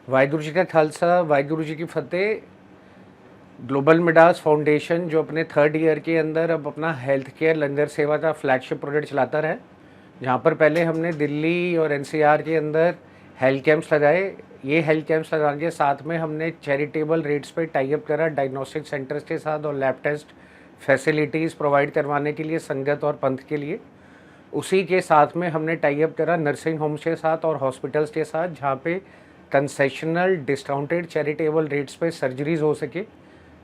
वाहिगुरु जी का खालसा, वाहिगुरु जी की फतेह। Global Midas foundation जो अपने थर्ड ईयर के अंदर अब अपना हेल्थ केयर लंगर सेवा का फ्लैगशिप प्रोजेक्ट चलाता रहा, जहाँ पर पहले हमने दिल्ली और एनसीआर के अंदर हेल्थ कैंप्स लगाए। ये हेल्थ कैंप्स लगाने के साथ में हमने चैरिटेबल रेट्स पे टाई अप करा डायग्नोस्टिक सेंटर्स के साथ और लैब टेस्ट फैसिलिटीज़ प्रोवाइड करवाने के लिए संगत और पंथ के लिए। उसी के साथ में हमने टाई अप करा नर्सिंग होम्स के साथ और हॉस्पिटल्स के साथ, जहाँ पे कंसेशनल डिस्काउंटेड चैरिटेबल रेट्स पे सर्जरीज हो सके,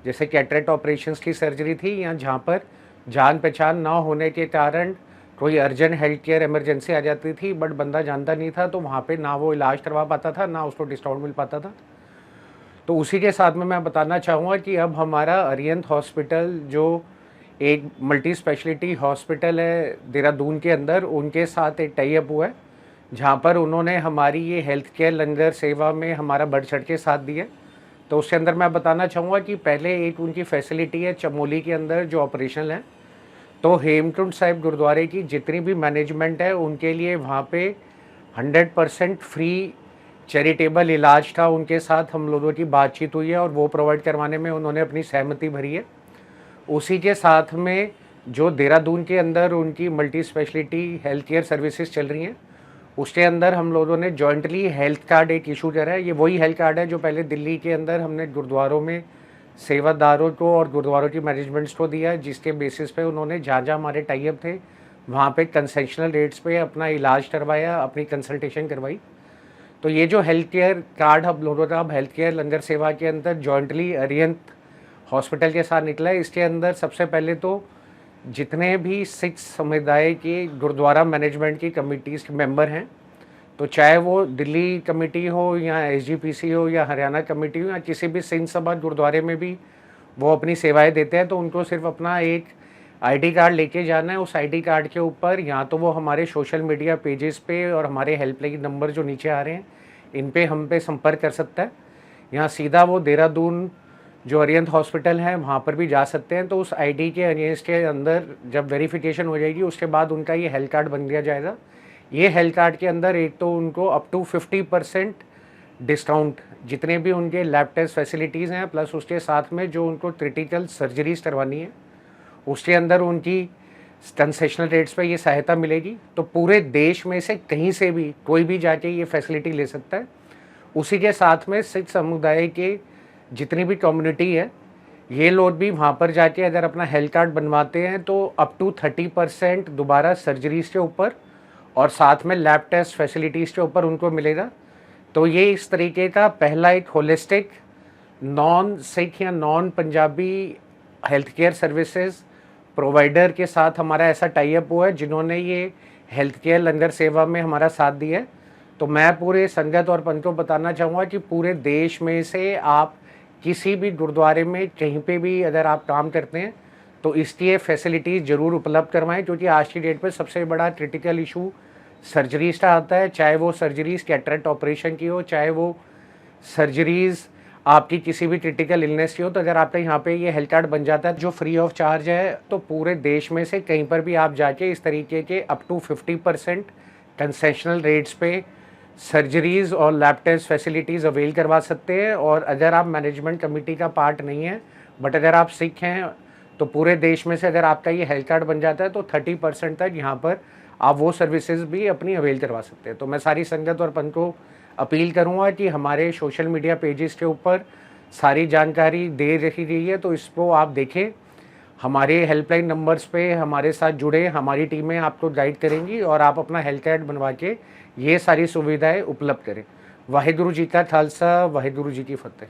जैसे कैटरेक्ट ऑपरेशंस की सर्जरी थी, या जहाँ पर जान पहचान ना होने के कारण कोई अर्जेंट हेल्थ केयर इमरजेंसी आ जाती थी बट बंदा जानता नहीं था, तो वहाँ पे ना वो इलाज करवा पाता था, ना उसको डिस्काउंट मिल पाता था। तो उसी के साथ में मैं बताना चाहूँगा कि अब हमारा अरिहंत हॉस्पिटल जो एक मल्टी स्पेशलिटी हॉस्पिटल है देहरादून के अंदर, उनके साथ एक टाई अप हुआ है, जहाँ पर उन्होंने हमारी ये हेल्थ केयर लंगर सेवा में हमारा बढ़ चढ़ के साथ दिया। तो उसके अंदर मैं बताना चाहूँगा कि पहले एक उनकी फैसिलिटी है चमोली के अंदर जो ऑपरेशनल है, तो हेमकुंड साहिब गुरुद्वारे की जितनी भी मैनेजमेंट है उनके लिए वहाँ पे 100% फ्री चैरिटेबल इलाज था। उनके साथ हम लोगों की बातचीत हुई है और वो प्रोवाइड करवाने में उन्होंने अपनी सहमति भरी है। उसी के साथ में जो देहरादून के अंदर उनकी multi speciality health care services चल रही हैं, उसके अंदर हम लोगों ने जॉइंटली हेल्थ कार्ड एक इशू करा है। ये वही हेल्थ कार्ड है जो पहले दिल्ली के अंदर हमने गुरुद्वारों में सेवादारों को और गुरुद्वारों की मैनेजमेंट्स को दिया है, जिसके बेसिस पे उन्होंने जहाँ जहाँ हमारे टाई अप थे वहाँ पे कंसेशनल रेट्स पे अपना इलाज करवाया, अपनी कंसल्टेशन करवाई। तो ये जो हेल्थ केयर कार्ड हम लोगों का अब हेल्थ केयर लंगर सेवा के अंदर जॉइंटली अरिहंत हॉस्पिटल के साथ निकला है। इसके अंदर सबसे पहले तो जितने भी सिख समुदाय के गुरुद्वारा मैनेजमेंट की कमिटीज़ के मेंबर हैं, तो चाहे वो दिल्ली कमेटी हो या एसजीपीसी हो या हरियाणा कमेटी हो या किसी भी सिंध सभा गुरुद्वारे में भी वो अपनी सेवाएं देते हैं, तो उनको सिर्फ अपना एक आईडी कार्ड लेके जाना है। उस आईडी कार्ड के ऊपर या तो वो हमारे सोशल मीडिया पेजेस पे और हमारे हेल्पलाइन नंबर जो नीचे आ रहे हैं इन पे हम पे संपर्क कर सकता है, या सीधा वो देहरादून जो अरिहंत हॉस्पिटल है वहाँ पर भी जा सकते हैं। तो उस आईडी के अगेंस्ट के अंदर जब वेरिफिकेशन हो जाएगी उसके बाद उनका ये हेल्थ कार्ड बन दिया जाएगा। ये हेल्थ कार्ड के अंदर एक तो उनको अप टू 50% डिस्काउंट जितने भी उनके लैब टेस्ट फैसिलिटीज़ हैं, प्लस उसके साथ में जो उनको क्रिटिकल सर्जरीज करवानी है उसके अंदर उनकी कंसेशनल रेट्स पे ये सहायता मिलेगी। तो पूरे देश में से कहीं से भी कोई भी जाके ये फैसिलिटी ले सकता है। उसी के साथ में सिख समुदाय के जितनी भी कम्युनिटी है, ये लोग भी वहाँ पर जाके अगर अपना हेल्थ कार्ड बनवाते हैं तो अप टू 30% दोबारा सर्जरीज के ऊपर और साथ में लैब टेस्ट फैसिलिटीज़ के ऊपर उनको मिलेगा। तो ये इस तरीके का पहला एक होलिस्टिक नॉन सिख या non Punjabi health care services provider के साथ हमारा ऐसा टाई अप हुआ है, जिन्होंने ये हेल्थ केयर लंगर सेवा में हमारा साथ दिया है। तो मैं पूरे संगत और पंथ को बताना चाहूँगा कि पूरे देश में से आप किसी भी गुरुद्वारे में कहीं पे भी अगर आप काम करते हैं तो इसकी ये फैसिलिटीज़ ज़रूर उपलब्ध करवाएं, क्योंकि आज की डेट पे सबसे बड़ा क्रिटिकल इशू सर्जरीज का आता है। चाहे वो सर्जरीज कैटरेक्ट ऑपरेशन की हो, चाहे वो सर्जरीज आपकी किसी भी क्रिटिकल इलनेस की हो, तो अगर आपका यहाँ पे ये हेल्थ कार्ड बन जाता है जो फ्री ऑफ चार्ज है, तो पूरे देश में से कहीं पर भी आप जाके इस तरीके के अप टू 50% कंसेशनल रेट्स पे सर्जरीज और लैब टेस्ट फैसिलिटीज़ अवेल करवा सकते हैं। और अगर आप मैनेजमेंट कमेटी का पार्ट नहीं है बट अगर आप सिख हैं, तो पूरे देश में से अगर आपका ये हेल्थ कार्ड बन जाता है तो 30% तक यहाँ पर आप वो सर्विसेज भी अपनी अवेल करवा सकते हैं। तो मैं सारी संगत और पंथ को अपील करूँगा कि हमारे सोशल मीडिया पेजेस के ऊपर सारी जानकारी दे रखी गई है, तो इसको आप देखें। हमारे हेल्पलाइन नंबर्स पे हमारे साथ जुड़े, हमारी टीमें आपको गाइड करेंगी और आप अपना हेल्थ कार्ड बनवा के ये सारी सुविधाएं उपलब्ध करें। वाहिगुरु जी का खालसा, वाहिगुरु जी की फतेह।